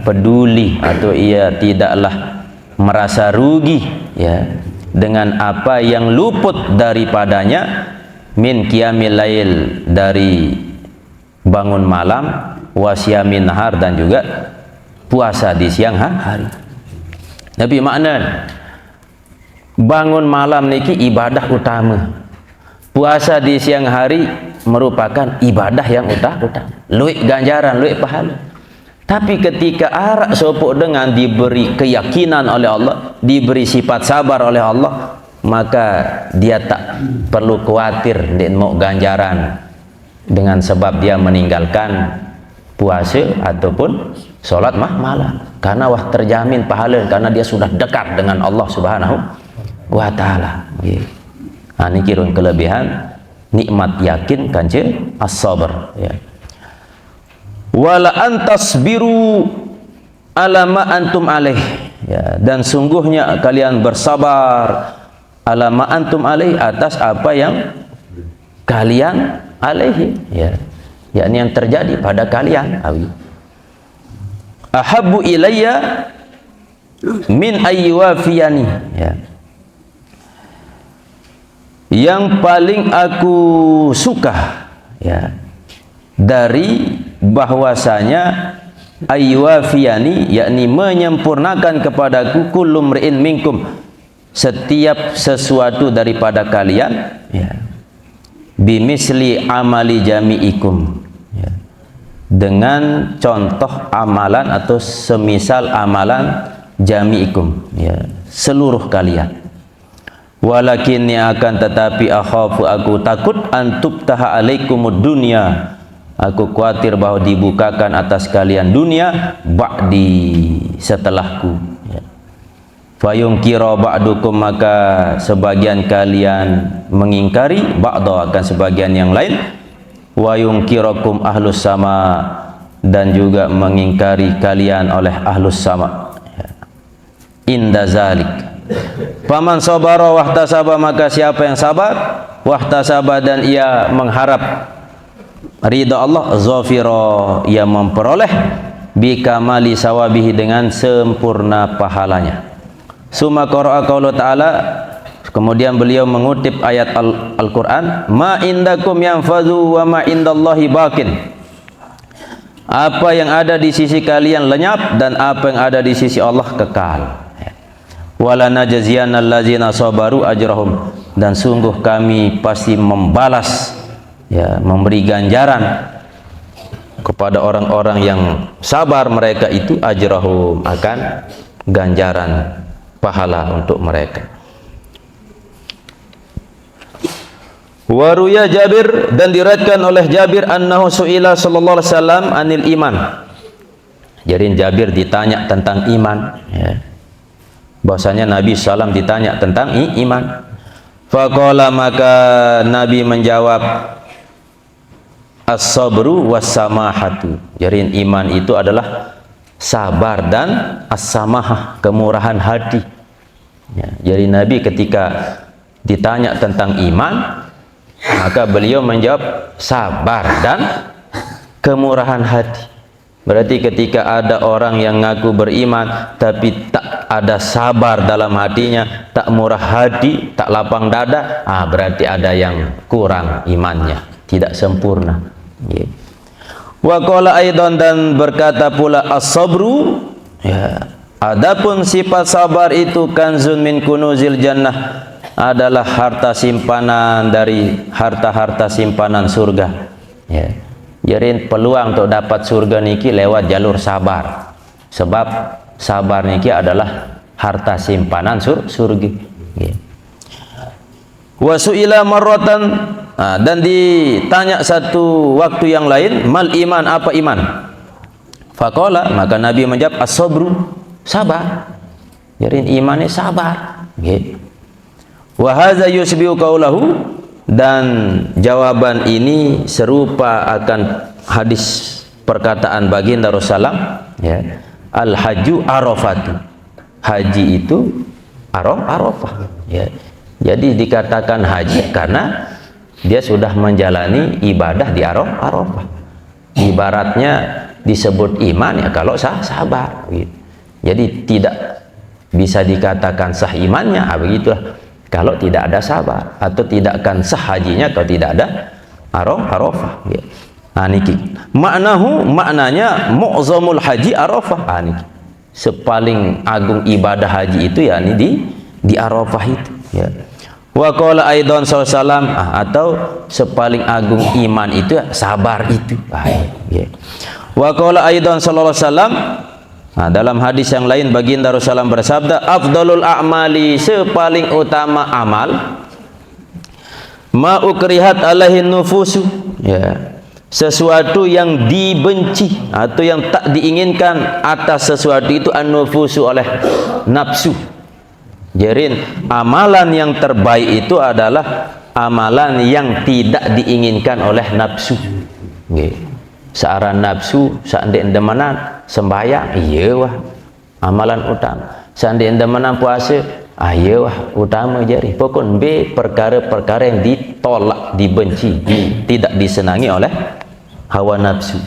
peduli atau ia tidaklah merasa rugi, ya, dengan apa yang luput daripadanya, min qiyamil lail, dari bangun malam, wasyamin nahar, dan juga puasa di siang hari. Tapi makna bangun malam niki ibadah utama, puasa di siang hari merupakan ibadah yang utama, luik ganjaran, luik pahala. Tapi ketika arak sopok dengan diberi keyakinan oleh Allah, diberi sifat sabar oleh Allah, maka dia tak perlu khawatir dia mau ganjaran dengan sebab dia meninggalkan puasa ataupun sholat malam, karena wah terjamin pahala, karena dia sudah dekat dengan Allah Subhanahu wa Ta'ala. Ini kirun kelebihan nikmat yakin kanjeng as-sabar, ya. Wala antasbiru ala ma antum alaih, ya, dan sungguhnya kalian bersabar ala ma antum alaih, atas apa yang kalian alaihi, ya, yakni yang terjadi pada kalian. Ahabbu ilayya min ayyuafiyani, ya, yang paling aku suka, ya, dari bahwasanya ayyuafiyani, yakni menyempurnakan kepadaku, kullu mri'in minkum, setiap sesuatu daripada kalian, ya, bimisli amali jami'ikum, ya, dengan contoh amalan atau semisal amalan jami'ikum, ya, seluruh kalian. Walakinni, akan tetapi, akhafu, aku takut, antubtaha alaikumud dunya, aku khawatir bahwa dibukakan atas kalian dunia, ba'di, setelahku, ya. Fayungkira ba'dukum, maka sebagian kalian mengingkari, ba'da, akan sebagian yang lain, wa yungkirakum ahlus sama, dan juga mengingkari kalian oleh ahlus sama, ya. Inda zalik, faman sabara wahtasaba, maka siapa yang sabar, wahtasaba, dan ia mengharap ridha Allah, zafira, ia memperoleh bikamali sawabihi, dengan sempurna pahalanya. Summa qara'a qaulu ta'ala, kemudian beliau mengutip ayat Al-Quran, ma indakum yanfadhu wa ma indallahi baqin, apa yang ada di sisi kalian lenyap, dan apa yang ada di sisi Allah kekal. Wala najziyanna allazina sabaru ajrahum, dan sungguh kami pasti membalas, ya, memberi ganjaran kepada orang-orang yang sabar, mereka itu ajrahum, akan ganjaran pahala untuk mereka. Waruya Jabir, dan diriwayatkan oleh Jabir, annahu su'ila sallallahu alaihi wasallam anil iman. Jadi Jabir ditanya tentang iman, ya, bahwasanya Nabi SAW ditanya tentang iman. Faqala, maka Nabi menjawab, as-sabru was-samahatu, jadi iman itu adalah sabar dan as-samahah, kemurahan hati, ya. Jadi Nabi ketika ditanya tentang iman, maka beliau menjawab sabar dan kemurahan hati. Berarti ketika ada orang yang ngaku beriman tapi tak ada sabar dalam hatinya, tak murah hati, tak lapang dada, berarti ada yang kurang imannya, tidak sempurna, ya. Wa qala aidan, dan berkata pula, as-sabru, ya, adapun sifat sabar itu, kanzun min kunuzil jannah, adalah harta simpanan dari harta-harta simpanan surga, ya. Jadi peluang untuk dapat surga niki lewat jalur sabar, sebab sabar niki adalah harta simpanan surga, ya. Wa su'ila marratan, dan ditanya satu waktu yang lain, mal iman, apa iman? Faqala, maka Nabi menjawab, as-sabru, sabar. Jadi iman ini sabar, ya. Wa hadza yusbihu qaulahu, dan jawaban ini serupa akan hadis perkataan baginda Rasulullah, ya, al haju arafatu, haji itu Arafah, ya. Jadi dikatakan haji karena dia sudah menjalani ibadah di Arafah. Ibaratnya disebut iman, ya, kalau sabar, gitu. Jadi tidak bisa dikatakan sah imannya, begitulah, kalau tidak ada sabar, atau tidak akan sah hajinya kalau tidak ada Arafah, ya. Niki maknahu, maknanya mu'zamul haji Arafah, niki sepaling agung ibadah haji itu, ya, ini di Arafah itu, ya. Wa qala aidan sallallahu atau sepaling agung iman itu sabar itu. Wa qala aidan sallallahu alaihi wasallam, dalam hadis yang lain baginda Rasulullah bersabda, afdalul a'mali, sepaling utama amal, ma ukrihat alaihi nufusu, sesuatu yang dibenci atau yang tak diinginkan atas sesuatu itu an-nufusu, oleh nafsu. Jadi amalan yang terbaik itu adalah amalan yang tidak diinginkan oleh nafsu. Searah nafsu seandainya demenan sembahyang, iya wah amalan utama. Seandainya demenan puasa, iya wah utama jadi. Pokok B, perkara-perkara yang ditolak, dibenci, tidak disenangi oleh hawa nafsu.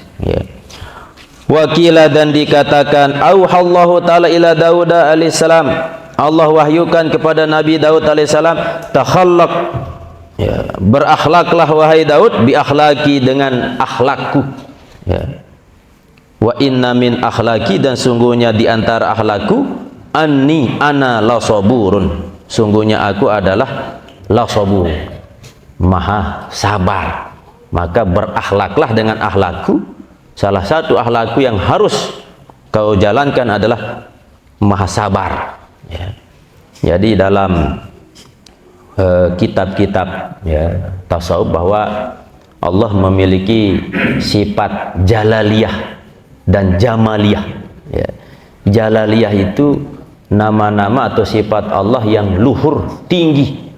Wakila, dan dikatakan, auhallahu ta'ala ila Daud alaihissalam, Allah wahyukan kepada Nabi Daud alaihissalam, takhallaq, berakhlaklah wahai Daud, bi akhlaki, dengan akhlakku. Wa inna min akhlaki, dan sungguhnya di antara akhlakku, anni ana la saburun, sungguhnya aku adalah la sabur, maha sabar. Maka berakhlaklah dengan akhlakku. Salah satu akhlakku yang harus kau jalankan adalah maha sabar. Jadi dalam kitab-kitab tasawuf bahwa Allah memiliki sifat jalaliyah dan jamaliyah. Jalaliyah itu nama-nama atau sifat Allah yang luhur, tinggi,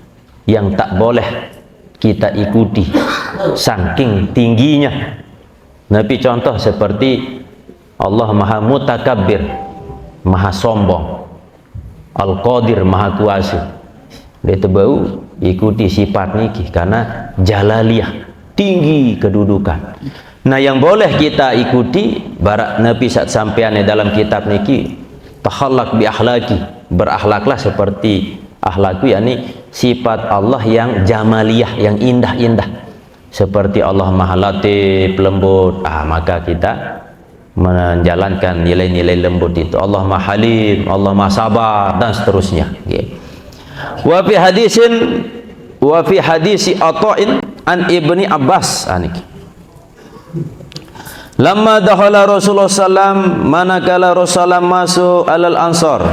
yang tak boleh kita ikuti saking tingginya. Nabi contoh seperti Allah maha mutakabbir, maha sombong, Al-Qadir, maha kuasa. Dia terbau ikuti sifat niki karena jalaliyah, tinggi kedudukan. Nah, yang boleh kita ikuti barak Nabi saat sampean dalam kitab niki, takhallaq bi akhlaki, berakhlaklah seperti akhlakku, yakni sifat Allah yang jamaliyah, yang indah-indah. Seperti Allah maha latif, lembut, maka kita menjalankan nilai-nilai lembut itu. Allah maha halim, Allah maha sabar, dan seterusnya. Wa fi hadisi Atha'in an Ibni Abbas, lamma dakhala Rasulullah sallam, manakala Rasulullah masuk alal ansar,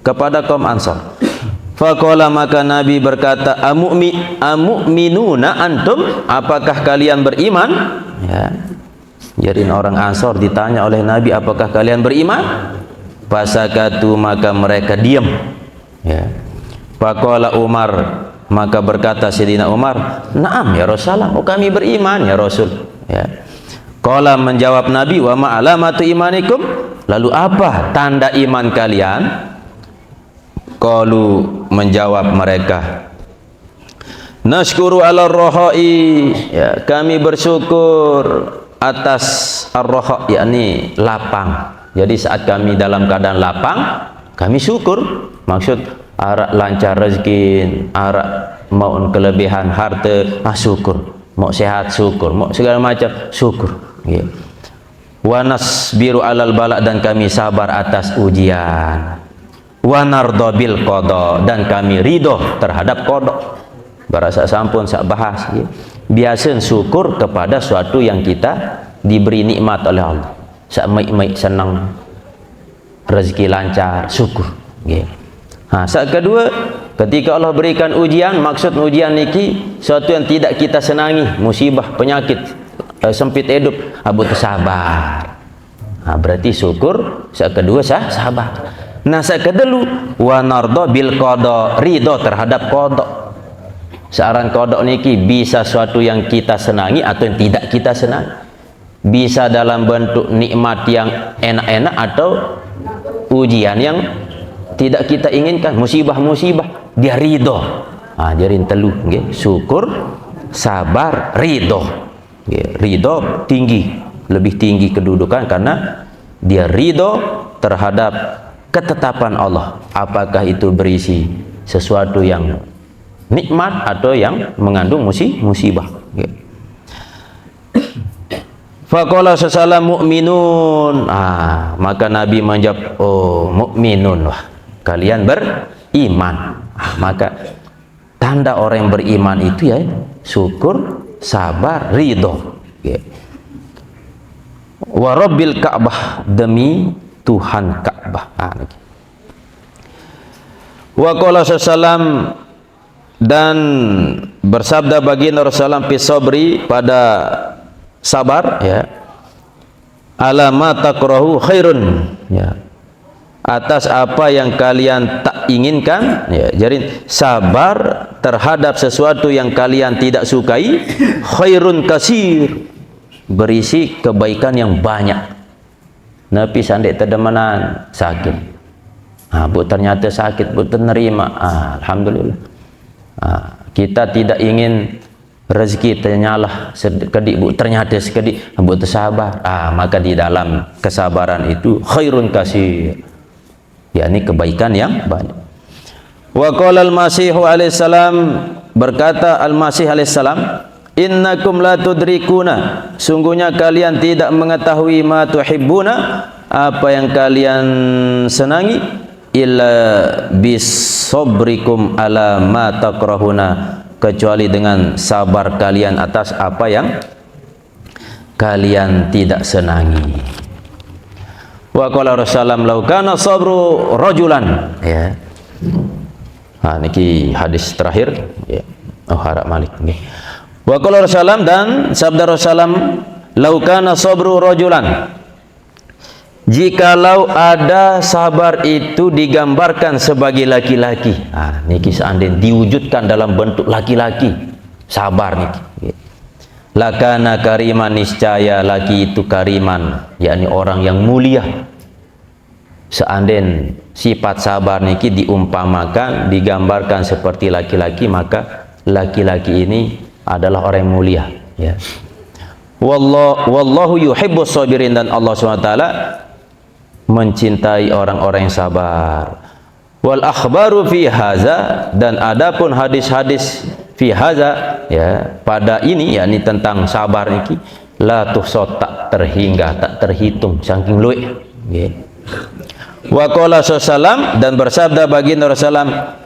kepada kaum Ansar. Faqala, maka Nabi berkata, amu'minuna antum, apakah kalian beriman? Jadi orang Ansar ditanya oleh Nabi, apakah kalian beriman? Fasakatu, maka mereka diam. Faqala Umar, maka berkata Sayyidina Umar, na'am ya Rasulullah, kami beriman ya Rasul. Qala, menjawab Nabi, wa ma'alamatu imanikum, lalu apa tanda iman kalian? Qalu, menjawab mereka, nashkuru ala rohai, kami bersyukur atas ar-roha, yakni lapang. Jadi saat kami dalam keadaan lapang, kami syukur. Maksud arak lancar rezeki, arak mau kelebihan harta, syukur. Mau sehat, syukur. Mau segala macam, syukur. Wa nasbiru alal bala, dan kami sabar atas ujian. Wa nardo bil qada, dan kami ridho terhadap qada. Barasa sampun sak bahas, biasa syukur kepada suatu yang kita diberi nikmat oleh Allah. Sak maik-maik senang, rezeki lancar, syukur. Sak kedua, ketika Allah berikan ujian, maksud ujian niki suatu yang tidak kita senangi, musibah, penyakit, sempit hidup, butuh sabar. Berarti syukur. Sak kedua sabar. Nah, sak kedelu, wa nardo bil qada, ridho terhadap qada. Searan qada niki bisa suatu yang kita senangi atau yang tidak kita senangi. Bisa dalam bentuk nikmat yang enak-enak atau ujian yang tidak kita inginkan, musibah-musibah, dia ridho. Jadi telu, syukur, sabar, ridho. Ridho tinggi, lebih tinggi kedudukan karena dia ridho terhadap ketetapan Allah, apakah itu berisi sesuatu yang nikmat atau yang mengandung musibah. Faqala sallallahu mu'minun, maka Nabi menjawab, mukminun, kalian beriman. Maka tanda orang yang beriman itu ya syukur, sabar, ridho. Wa rabbil Ka'bah, demi Tuhan Ka'bah. Wa qala sallam, dan bersabda baginda Rasulullah fi sabri, pada sabar ya, ala ma takrahu khairun ya, atas apa yang kalian tak inginkan ya. Jadi sabar terhadap sesuatu yang kalian tidak sukai, khairun kasir, berisi kebaikan yang banyak. Nabi sandek terdemanan sakit, bu ternyata sakit, bu ternerima, alhamdulillah. Kita tidak ingin rezeki ternyala sekedik, bu ternyata sekedik, bu tersabar, maka di dalam kesabaran itu khairun kasir, yakni kebaikan yang banyak. Wa qala al-Masih alaihissalam, berkata al-Masih alaihissalam, innakum la tudrikuna, sungguhnya kalian tidak mengetahui ma tuhibbuna, apa yang kalian senangi, illa bisabrikum ala ma takrahuna, kecuali dengan sabar kalian atas apa yang kalian tidak senangi. Wa qala Rasulullah law kana sabru rajulan ya. Niki hadis terakhir ya. Harap Malik nggih. Wa qala Rasulullah, dan sabda Rasulullah, law kana sabru rajulan, jikalau ada sabar itu digambarkan sebagai laki-laki. Niki seandainya diwujudkan dalam bentuk laki-laki, sabar niki. Lakana kariman, niscaya laki itu kariman, yakni orang yang mulia. Seandainya sifat sabar niki diumpamakan, digambarkan seperti laki-laki, maka laki-laki ini adalah orang yang mulia ya. Wallahu yuhibbus sabirin, dan Allah SWT mencintai orang-orang yang sabar. Wal akhbaru fi haza, dan adapun hadis-hadis fi haza ya, pada ini yakni tentang sabar niki, la tuhsat, tak terhingga, tak terhitung saking luwih nggih. Wa qala sallam, dan bersabda baginda Rasulullah,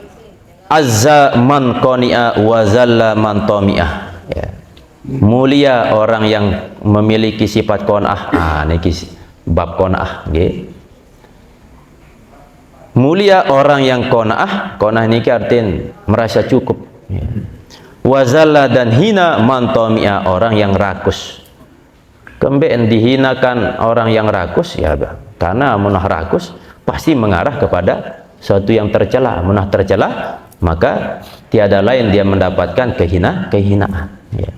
azza man qani'a wa zalla man tami'ah ya. Mulia orang yang memiliki sifat qanaah. Niki bab qanaah nggih. Mulia orang yang qanaah, qanaah niki artinya merasa cukup ya. Wazalla, dan hina man tami'ah, orang yang rakus. Kembeen dihinakan orang yang rakus ya, karena munah rakus pasti mengarah kepada sesuatu yang tercela. Munah tercela, maka tiada lain dia mendapatkan kehinaan ya.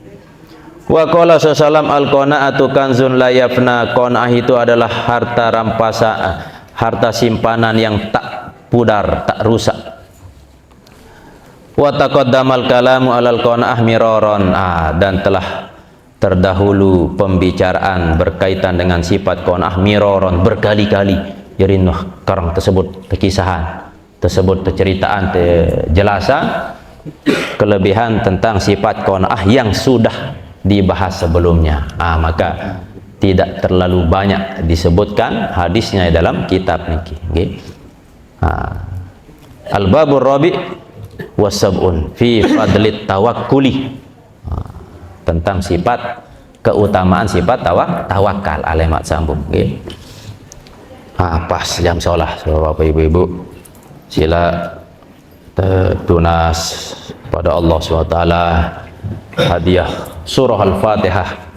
Wa qala sallam al-qanaatu kanzun la yafna, qanaah itu adalah harta rampasan, harta simpanan yang tak pudar, tak rusak. Wa taqaddamal kalamu alal qanaah miraron, dan telah terdahulu pembicaraan berkaitan dengan sifat qanaah miraron, berkali-kali. Jadi karang tersebut terkisahan, tersebut terceritaan, terjelasan kelebihan tentang sifat qanaah yang sudah dibahas sebelumnya. Maka tidak terlalu banyak disebutkan hadisnya dalam kitab niki nggih. Al-babur rabi' wasab'un fi fadlit tawakkuli, tentang sifat keutamaan sifat tawakal. Alamat sambung nggih. Pas jam sholat, Bapak Ibu, sila tunas pada Allah SWT hadiah surah Al-Fatihah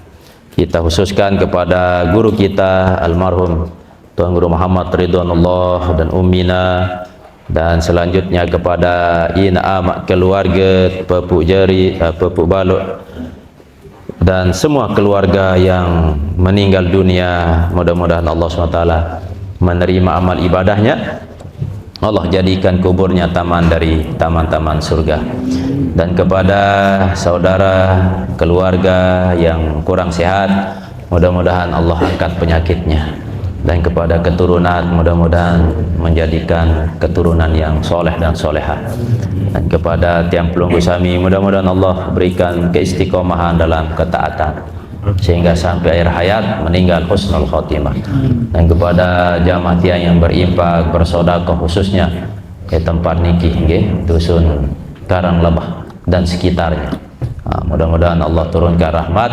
kita khususkan kepada guru kita almarhum Tuan Guru Muhammad Ridwanullah dan Ummina, dan selanjutnya kepada Ina keluarga Pepuk Jari, Pepuk Baluk, dan semua keluarga yang meninggal dunia. Mudah-mudahan Allah SWT menerima amal ibadahnya, Allah jadikan kuburnya taman dari taman-taman surga. Dan kepada saudara keluarga yang kurang sehat, mudah-mudahan Allah angkat penyakitnya. Dan kepada keturunan, mudah-mudahan menjadikan keturunan yang soleh dan solehah. Dan kepada tiang pelunggu sami, mudah-mudahan Allah berikan keistiqomahan dalam ketaatan sehingga sampai akhir hayat meninggal husnul khotimah. Dan kepada jamaah tiang yang berimpak, bersedekah, khususnya ke tempat niki nggih, dusun Karang Lebah, dan sekitarnya. Mudah-mudahan Allah turunkan rahmat,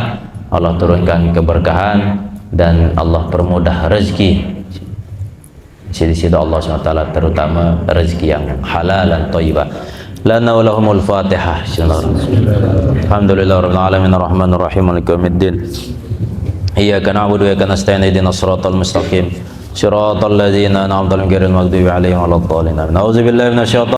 Allah turunkan keberkahan, dan Allah permudah rezeki. Di situ Allah SWT, terutama rezeki yang halal dan thayyibah. Lana wa lahumul Fatihah. Alhamdulillahirabbil alamin arrahmanir rahim maliki yaumiddin. Iyyaka na'budu wa iyyaka nasta'in ihdinas siratal mustaqim. Shiratal ladzina an'amta 'alaihim ghairil maghdubi 'alaihim waladdallin. A'udzubillahi minasyaitonir